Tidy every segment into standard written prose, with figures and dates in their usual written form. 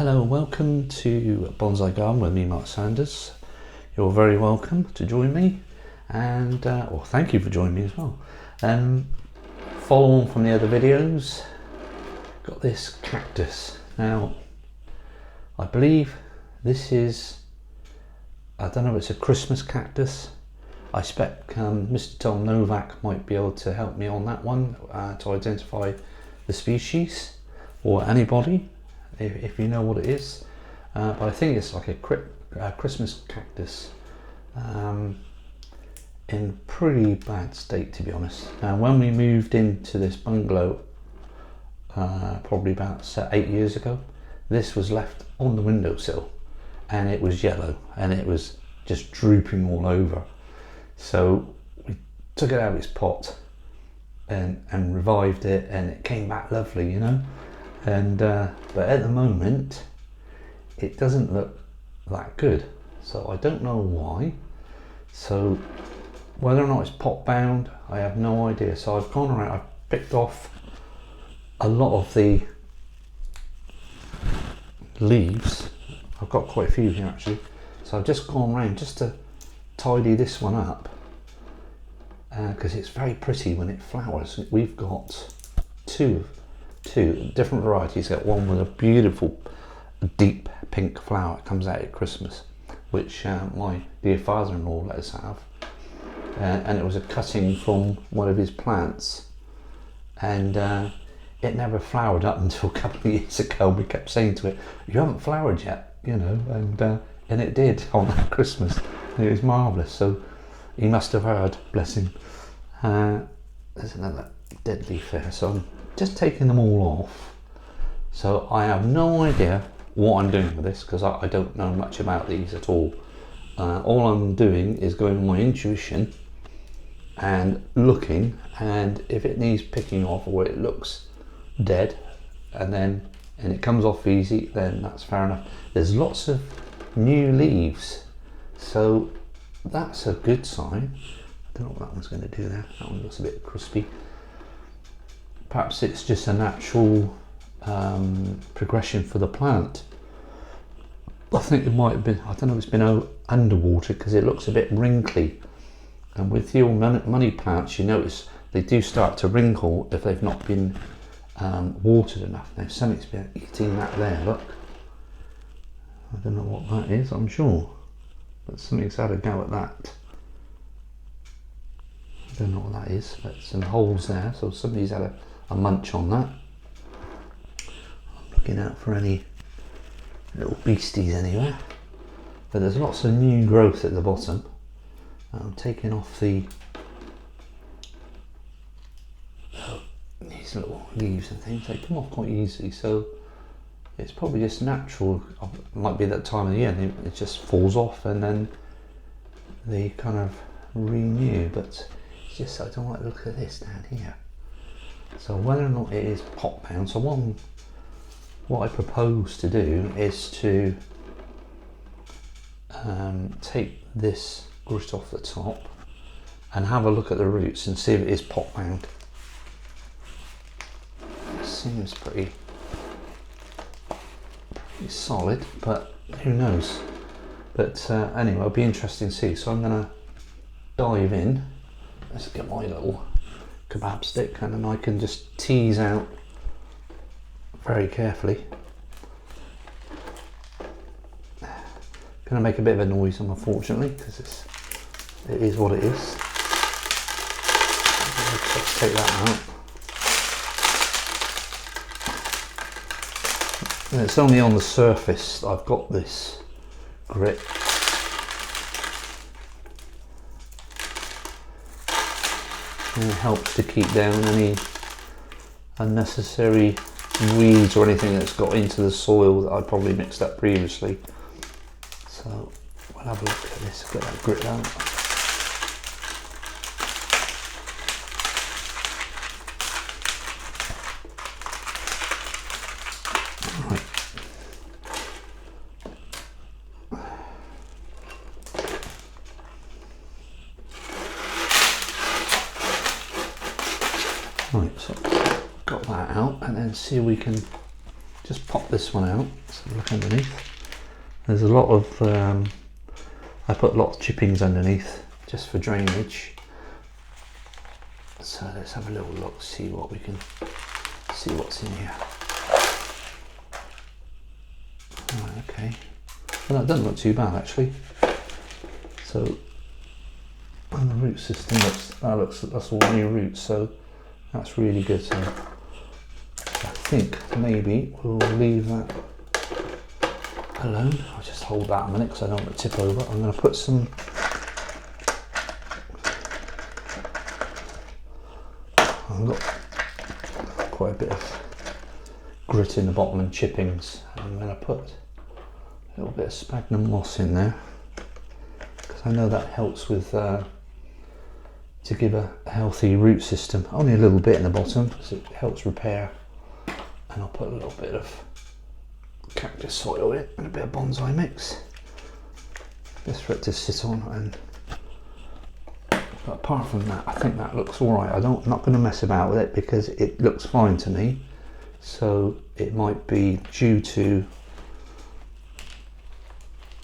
Hello, welcome to Bonsai Garden with me, Mark Sanders. You're very welcome to join me, and well, thank you for joining me as well. Follow on from the other videos. Got this cactus. Now, I believe this is, I don't know if it's a Christmas cactus. I expect Mr. Tom Novak might be able to help me on that one to identify the species, or anybody if you know what it is, but I think it's like a Christmas cactus in pretty bad state, to be honest. Now, when we moved into this bungalow probably about 8 years ago, this was left on the windowsill and it was yellow and it was just drooping all over. So we took it out of its pot and revived it, and it came back lovely, you know. And but at the moment it doesn't look that good, so I don't know why. So whether or not it's pot bound, I have no idea. So I've gone around, I've picked off a lot of the leaves. I've got quite a few here actually, so I've just gone around just to tidy this one up because it's very pretty when it flowers. We've got two different varieties. Got one with a beautiful deep pink flower. It comes out at Christmas, which my dear father-in-law let us have, and it was a cutting from one of his plants, and it never flowered up until a couple of years ago. We kept saying to it, "You haven't flowered yet," you know, and it did on that Christmas. It was marvellous. So he must have heard, bless him. There's another dead leaf there, so I'm just taking them all off. So I have no idea what I'm doing with this because I don't know much about these at all. All I'm doing is going on my intuition and looking, and if it needs picking off or it looks dead and it comes off easy, then that's fair enough. There's lots of new leaves, so that's a good sign. I don't know what that one's going to do there. That one looks a bit crispy. Perhaps it's just a natural progression for the plant. I think it might have been, I don't know if it's been underwater because it looks a bit wrinkly. And with your money plants, you notice they do start to wrinkle if they've not been watered enough. Now something's been eating that there, look. I don't know what that is, I'm sure. But something's had a go at that. I don't know what that is, but some holes there, so somebody's had a munch on that. I'm looking out for any little beasties anywhere, but there's lots of new growth at the bottom. I'm taking off these little leaves and things. They come off quite easily, so it's probably just natural. It might be that time of the year it just falls off and then they kind of renew, but it's just I don't like the look of this down here. So whether or not it is pot bound, so what I propose to do is to take this grit off the top and have a look at the roots and see if it is pot bound. It seems pretty solid, but who knows. But anyway, it'll be interesting to see. So I'm going to dive in. Let's get my little kebab stick and then I can just tease out very carefully. Gonna make a bit of a noise, unfortunately, because it is what it is. Let's take that out. And it's only on the surface I've got this grit. And it helps to keep down any unnecessary weeds or anything that's got into the soil that I probably mixed up previously. So we'll have a look at this, get that grit out. Right. Right, so got that out, and then see if we can just pop this one out. Let's have a look underneath. There's a lot of, I put lots of chippings underneath just for drainage. So let's have a little look, see what we can, see what's in here. Right, okay. Well, that doesn't look too bad actually. So, and the root system that's all new roots, so that's really good. So I think maybe we'll leave that alone. I'll just hold that a minute because I don't want to tip over. I'm going to put some, I've got quite a bit of grit in the bottom and chippings. I'm going to put a little bit of sphagnum moss in there because I know that helps with to give a healthy root system. Only a little bit in the bottom because it helps repair. And I'll put a little bit of cactus soil in and a bit of bonsai mix just for it to sit on. And but apart from that, I think that looks all right. I'm not going to mess about with it because it looks fine to me. So it might be due to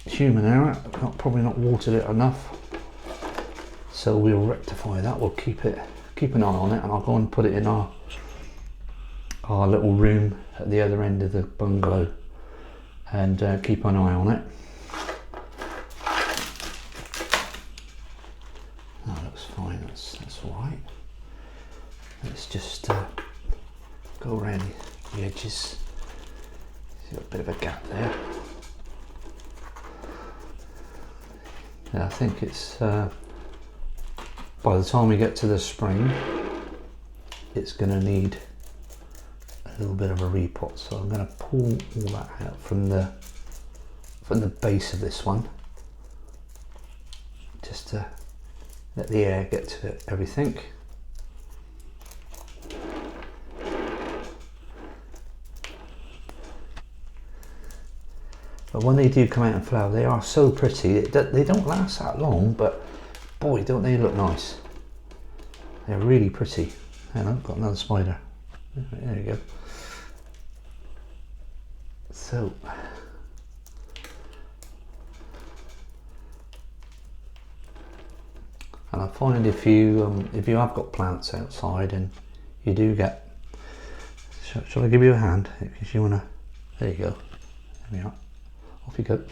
human error. I've probably not watered it enough. So we'll rectify that. We'll keep an eye on it, and I'll go and put it in our little room at the other end of the bungalow and keep an eye on it. That looks fine. That's all right. Let's just go around the edges. See a bit of a gap there. Yeah, I think it's by the time we get to the spring, it's going to need a little bit of a repot. So I'm going to pull all that out from the base of this one, just to let the air get to everything. But when they do come out and flower, they are so pretty. They don't last that long, but boy, don't they look nice. They're really pretty. Hang on, got another spider. There you go. So, and I find if you have got plants outside and you do get, shall I give you a hand if you wanna? There you go. There we are. Off you go.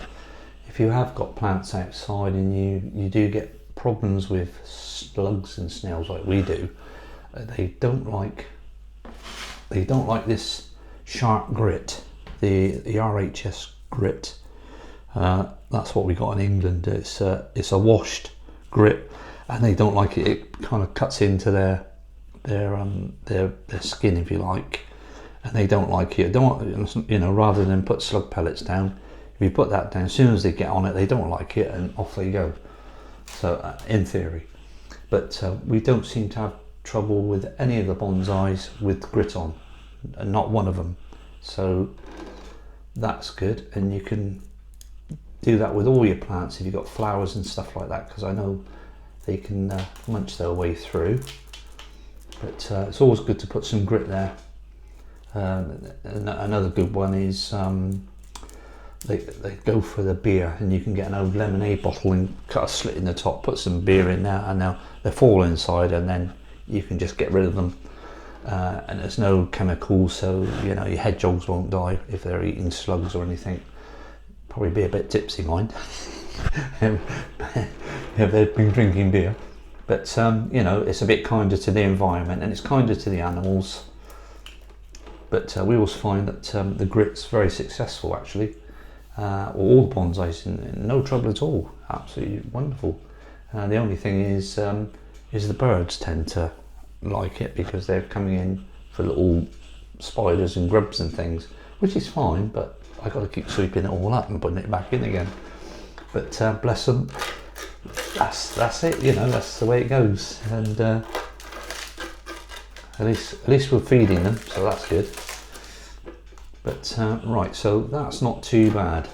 If you have got plants outside and you do get problems with slugs and snails like we do, they don't like this sharp grit, the RHS grit. That's what we got in England. It's a washed grit, and they don't like it. It kind of cuts into their skin, if you like, and they don't like it. Don't, you know, rather than put slug pellets down, if you put that down, as soon as they get on it, they don't like it, and off they go. So in theory, but we don't seem to have trouble with any of the bonsais with grit on, and not one of them. So that's good, and you can do that with all your plants if you've got flowers and stuff like that, because I know they can munch their way through. But it's always good to put some grit there. Another good one is they go for the beer, and you can get an old lemonade bottle and cut a slit in the top, put some beer in there, and now they fall inside, and then you can just get rid of them. And there's no chemicals, so you know your hedgehogs won't die if they're eating slugs or anything. Probably be a bit tipsy, mind, if they've been drinking beer. But you know, it's a bit kinder to the environment, and it's kinder to the animals. But we always find that the grit's very successful actually. All the bonsais in no trouble at all, absolutely wonderful. The only thing is the birds tend to like it because they're coming in for little spiders and grubs and things, which is fine, but I got to keep sweeping it all up and putting it back in again. But bless them, that's it, you know, that's the way it goes. And at least we're feeding them, so that's good. But right, so that's not too bad.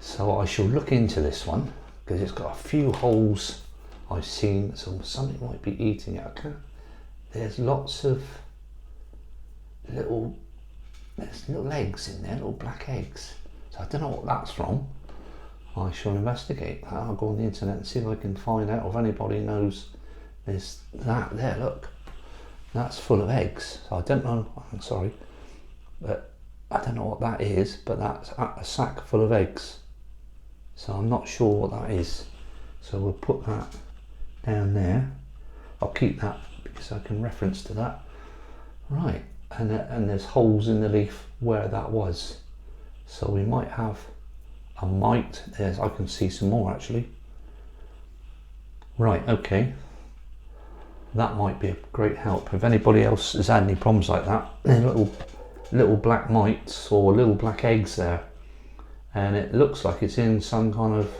So I shall look into this one because it's got a few holes I've seen, so something might be eating it. There's lots of little there's little eggs in there, little black eggs. So I don't know what that's from. I shall investigate that. I'll go on the internet and see if I can find out if anybody knows. There's that there, look. That's full of eggs. So I don't know, I'm sorry, but I don't know what that is, but that's a sack full of eggs. So I'm not sure what that is. So we'll put that down there. I'll keep that because I can reference to that. Right, and there's holes in the leaf where that was. So we might have a mite. I can see some more actually. Right, okay. That might be a great help. If anybody else has had any problems like that, little black mites or little black eggs there. And it looks like it's in some kind of,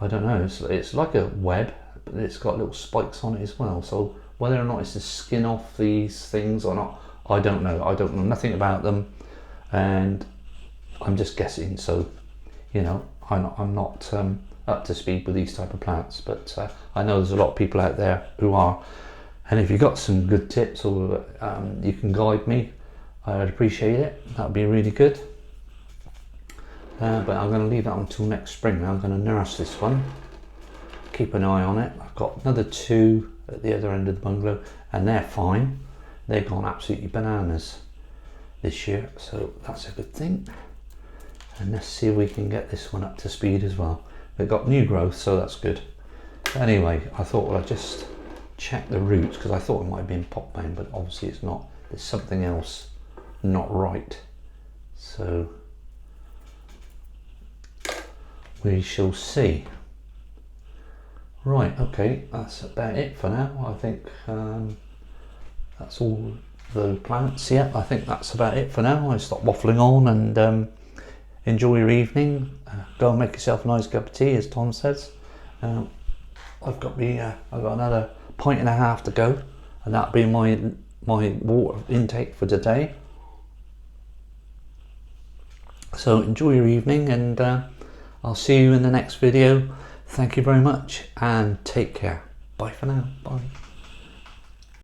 I don't know, it's like a web, but it's got little spikes on it as well. So whether or not it's to skin off these things or not, I don't know. I don't know nothing about them, and I'm just guessing. So, you know, I'm not up to speed with these type of plants, but I know there's a lot of people out there who are. And if you've got some good tips or you can guide me, I'd appreciate it. That'd be really good. But I'm going to leave that until next spring. Now I'm going to nurse this one, keep an eye on it. I've got another 2 at the other end of the bungalow, and they're fine. They've gone absolutely bananas this year, so that's a good thing. And let's see if we can get this one up to speed as well. They've got new growth, so that's good. Anyway, I thought, well, I'd just check the roots because I thought it might have been pot bound, but obviously it's not. There's something else not right. So we shall see. Right, okay, that's about it for now. I think that's all the plants. Yeah, I think that's about it for now. I stop waffling on and enjoy your evening. Go and make yourself a nice cup of tea, as Tom says. I've got another pint and a half to go, and that'll be my water intake for today. So enjoy your evening, and I'll see you in the next video. Thank you very much and take care. Bye for now. Bye.